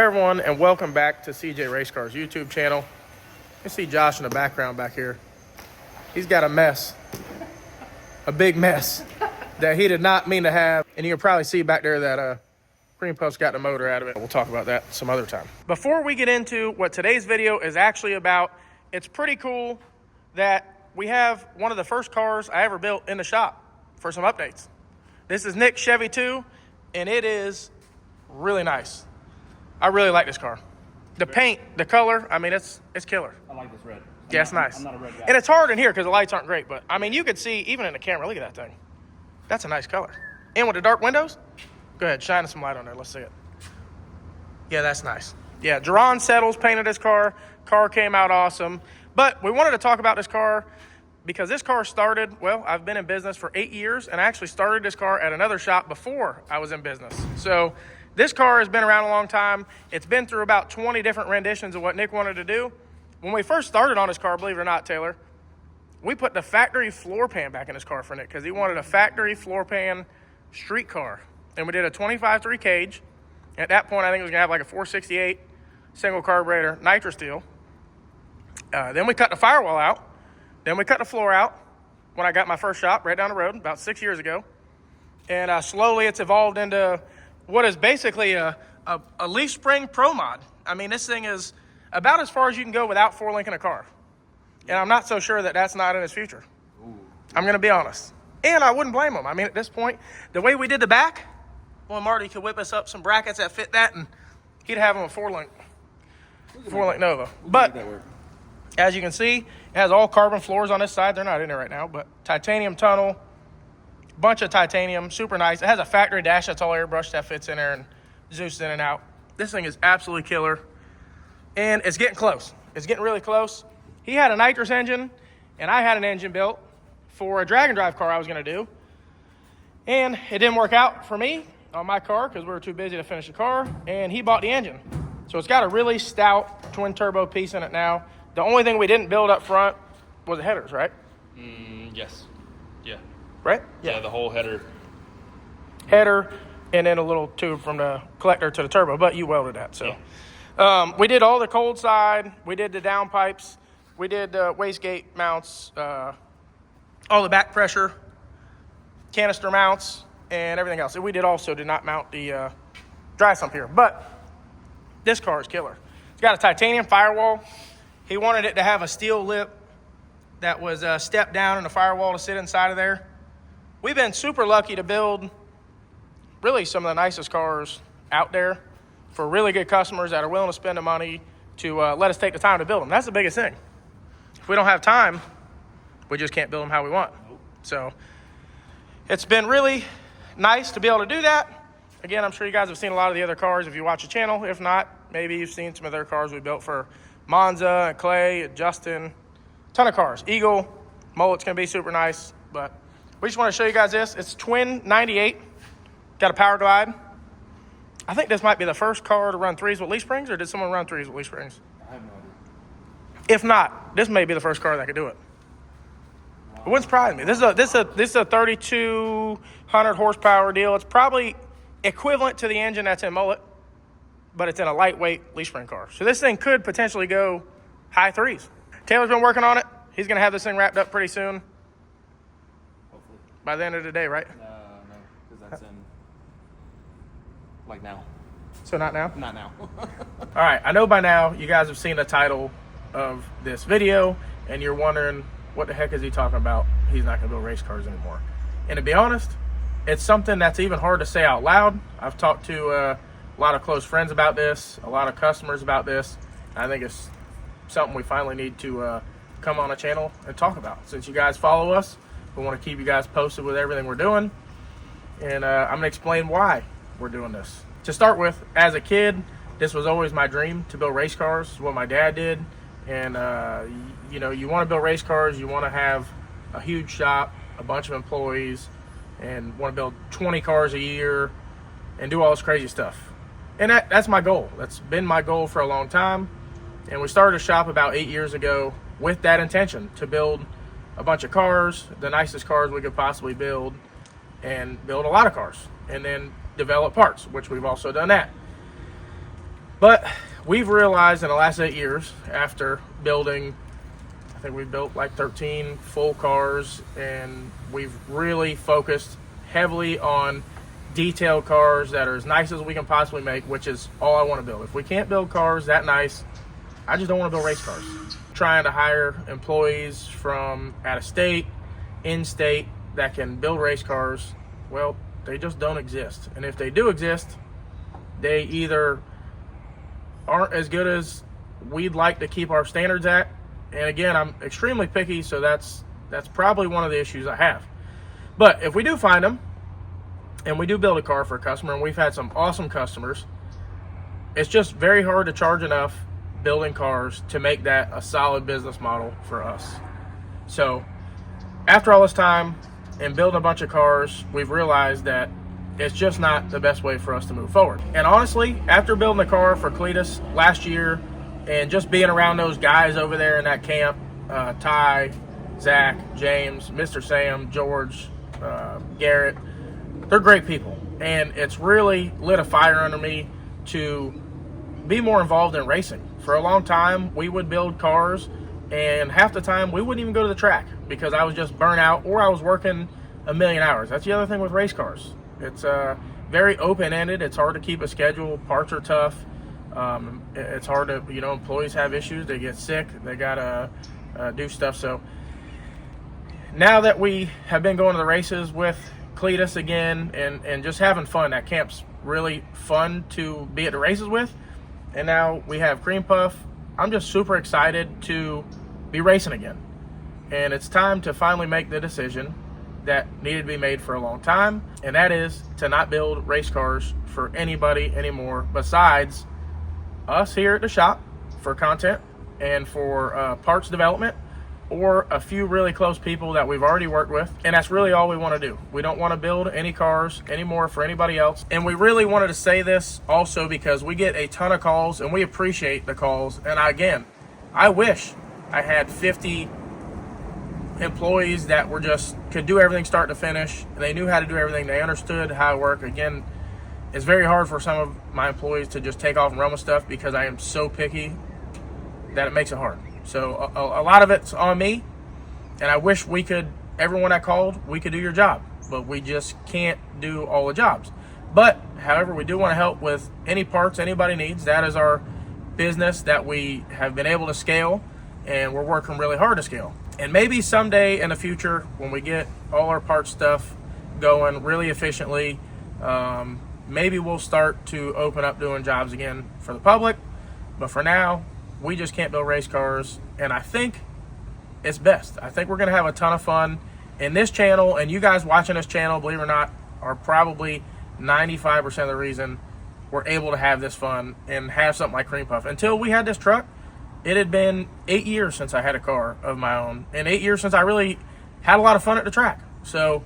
Hey everyone, and welcome back to CJRaceCars YouTube channel. You see Josh in the background back here. He's got a mess, a big mess that he did not mean to have. And you can probably see back there that green post got the motor out of it. We'll talk about that some other time. Before we get into what today's video is actually about, it's pretty cool that we have one of the first cars I ever built in the shop for some updates. This is Nick's Chevy 2, and it is really nice. I really like this car. The paint, the color, I mean, it's killer. I like this red. Yeah, it's nice. I'm not a red guy. And it's hard in here because the lights aren't great, but I mean, you could see even in the camera, look at that thing. That's a nice color. And with the dark windows, go ahead, shine some light on there. Let's see it. Yeah, that's nice. Yeah, Jerron Settles painted this car. Car came out awesome. But we wanted to talk about this car because this car started, well, I've been in business for 8 years, and I actually started this car at another shop before I was in business. So this car has been around a long time. It's been through about 20 different renditions of what Nick wanted to do. When we first started on this car, believe it or not, Taylor, we put the factory floor pan back in this car for Nick because he wanted a factory floor pan street car. And we did a 25.3 cage. At that point, I think it was going to have like a 468 single carburetor nitro steel. Then we cut the firewall out. Then we cut the floor out when I got my first shop right down the road about 6 years ago. And slowly it's evolved into what is basically a leaf spring pro mod. I mean, this thing is about as far as you can go without four-linking a car. And I'm not so sure that that's not in his future. Ooh. I'm going to be honest. And I wouldn't blame him. I mean, at this point, the way we did the back, well, Marty could whip us up some brackets that fit that, and he'd have him a four-link Nova. But as you can see, it has all carbon floors on this side. They're not in there right now, but titanium tunnel. Bunch of titanium, super nice. It has a factory dash that's all airbrush that fits in there and zooms in and out. This thing is absolutely killer. And it's getting close. It's getting really close. He had a nitrous engine, and I had an engine built for a drag and drive car I was going to do. And it didn't work out for me on my car because we were too busy to finish the car, and he bought the engine. So it's got a really stout twin turbo piece in it now. The only thing we didn't build up front was the headers, right? Yes. Yeah. Right? Yeah, the whole header, and then a little tube from the collector to the turbo, but you welded that. So yeah. We did all the cold side. We did the down pipes. We did the wastegate mounts, all the back pressure, canister mounts, and everything else. And we did not mount the dry sump here. But this car is killer. It's got a titanium firewall. He wanted it to have a steel lip that was stepped down in the firewall to sit inside of there. We've been super lucky to build really some of the nicest cars out there for really good customers that are willing to spend the money to let us take the time to build them. That's the biggest thing. If we don't have time, we just can't build them how we want. So it's been really nice to be able to do that. Again, I'm sure you guys have seen a lot of the other cars if you watch the channel. If not, maybe you've seen some of their cars we built for Monza and Clay and Justin. Ton of cars. Eagle, Mullet's going to be super nice, but we just want to show you guys this. It's twin 98. Got a power glide. I think this might be the first car to run threes with leaf springs, or did someone run threes with leaf springs? I have no idea. If not, this may be the first car that could do it. It wouldn't surprise me. This is a 3,200 horsepower deal. It's probably equivalent to the engine that's in Mullet, but it's in a lightweight leaf spring car. So this thing could potentially go high threes. Taylor's been working on it. He's going to have this thing wrapped up pretty soon. Hopefully. By the end of the day, right? No, because that's in, like now. So not now? Not now. All right, I know by now you guys have seen the title of this video, and you're wondering, what the heck is he talking about? He's not going to build race cars anymore. And to be honest, it's something that's even hard to say out loud. I've talked to a lot of close friends about this, a lot of customers about this. I think it's something we finally need to come on a channel and talk about. Since you guys follow us, we want to keep you guys posted with everything we're doing. And I'm going to explain why we're doing this. To start with, as a kid, this was always my dream to build race cars, what my dad did. And, you know, you want to build race cars, you want to have a huge shop, a bunch of employees, and want to build 20 cars a year and do all this crazy stuff. And that's my goal. That's been my goal for a long time. And we started a shop about 8 years ago with that intention, to build a bunch of cars, the nicest cars we could possibly build, and build a lot of cars, and then develop parts, which we've also done that. But we've realized in the last 8 years, after building, I think we built like 13 full cars, and we've really focused heavily on detailed cars that are as nice as we can possibly make, which is all I want to build. If we can't build cars that nice, I just don't want to build race cars. Trying to hire employees from out of state, in state, that can build race cars, well, they just don't exist. And if they do exist, they either aren't as good as we'd like to keep our standards at. And again, I'm extremely picky, so that's probably one of the issues I have. But if we do find them, and we do build a car for a customer, and we've had some awesome customers, it's just very hard to charge enough building cars to make that a solid business model for us. So after all this time and building a bunch of cars, we've realized that it's just not the best way for us to move forward. And honestly, after building a car for Cletus last year and just being around those guys over there in that camp, Ty, Zach, James, Mr. Sam, George, Garrett, they're great people. And it's really lit a fire under me to be more involved in racing. For a long time, we would build cars, and half the time we wouldn't even go to the track because I was just burnt out, or I was working a million hours. That's the other thing with race cars. It's very open-ended. It's hard to keep a schedule. Parts are tough. It's hard to, employees have issues. They get sick. They got to do stuff. So now that we have been going to the races with Cletus again and just having fun, that camp's really fun to be at the races with. And now we have Cream Puff. I'm just super excited to be racing again. And it's time to finally make the decision that needed to be made for a long time, and that is to not build race cars for anybody anymore besides us here at the shop for content and for parts development, or a few really close people that we've already worked with. And that's really all we want to do. We don't want to build any cars anymore for anybody else. And we really wanted to say this also because we get a ton of calls, and we appreciate the calls. And I wish I had 50 employees that were just could do everything start to finish. They knew how to do everything. They understood how it worked. Again, it's very hard for some of my employees to just take off and run with stuff because I am so picky that it makes it hard. So a lot of it's on me, and I wish we could, everyone I called, we could do your job, but we just can't do all the jobs. But however, we do want to help with any parts anybody needs. That is our business that we have been able to scale, and we're working really hard to scale. And maybe someday in the future, when we get all our parts stuff going really efficiently, maybe we'll start to open up doing jobs again for the public. But for now, we just can't build race cars, and I think it's best. I think we're going to have a ton of fun in this channel, and you guys watching this channel, believe it or not, are probably 95% of the reason we're able to have this fun and have something like Cream Puff. Until we had this truck, it had been 8 years since I had a car of my own, and 8 years since I really had a lot of fun at the track. So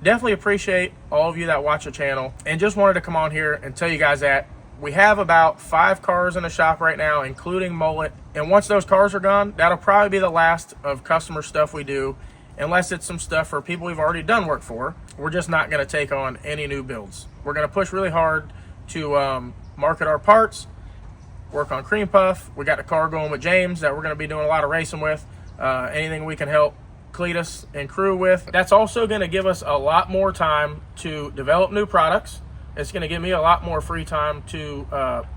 definitely appreciate all of you that watch the channel, and just wanted to come on here and tell you guys that we have about 5 cars in the shop right now, including Mullet. And once those cars are gone, that'll probably be the last of customer stuff we do, unless it's some stuff for people we've already done work for. We're just not going to take on any new builds. We're going to push really hard to market our parts, work on Cream Puff. We got the car going with James that we're going to be doing a lot of racing with. Anything we can help Cletus and crew with. That's also going to give us a lot more time to develop new products. It's going to give me a lot more free time to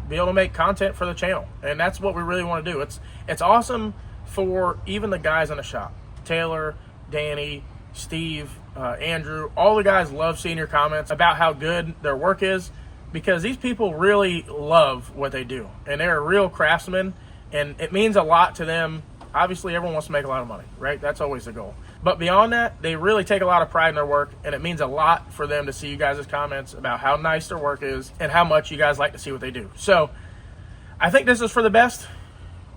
be able to make content for the channel. And that's what we really want to do. It's awesome for even the guys in the shop. Taylor, Danny, Steve, Andrew, all the guys love seeing your comments about how good their work is, because these people really love what they do. And they're real craftsmen, and it means a lot to them. Obviously, everyone wants to make a lot of money, right? That's always the goal. But beyond that, they really take a lot of pride in their work, and it means a lot for them to see you guys' comments about how nice their work is and how much you guys like to see what they do. So I think this is for the best.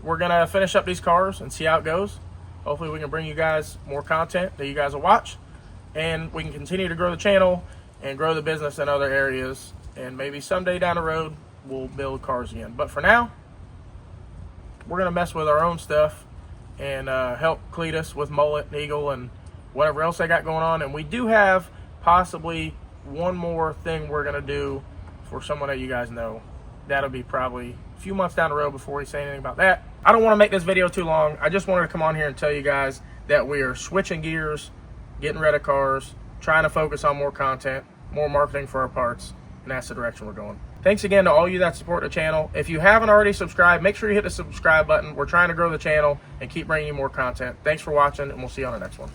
We're going to finish up these cars and see how it goes. Hopefully we can bring you guys more content that you guys will watch, and we can continue to grow the channel and grow the business in other areas, and maybe someday down the road we'll build cars again. But for now, we're going to mess with our own stuff and help Cletus with Mullet and Eagle and whatever else they got going on. And we do have possibly one more thing we're going to do for someone that you guys know. That'll be probably few months down the road before we say anything about that. I don't want to make this video too long. I just wanted to come on here and tell you guys that we are switching gears, getting rid of cars, trying to focus on more content, more marketing for our parts, and that's the direction we're going. Thanks again to all you that support the channel. If you haven't already subscribed, make sure you hit the subscribe button. We're trying to grow the channel and keep bringing you more content. Thanks for watching, and we'll see you on the next one.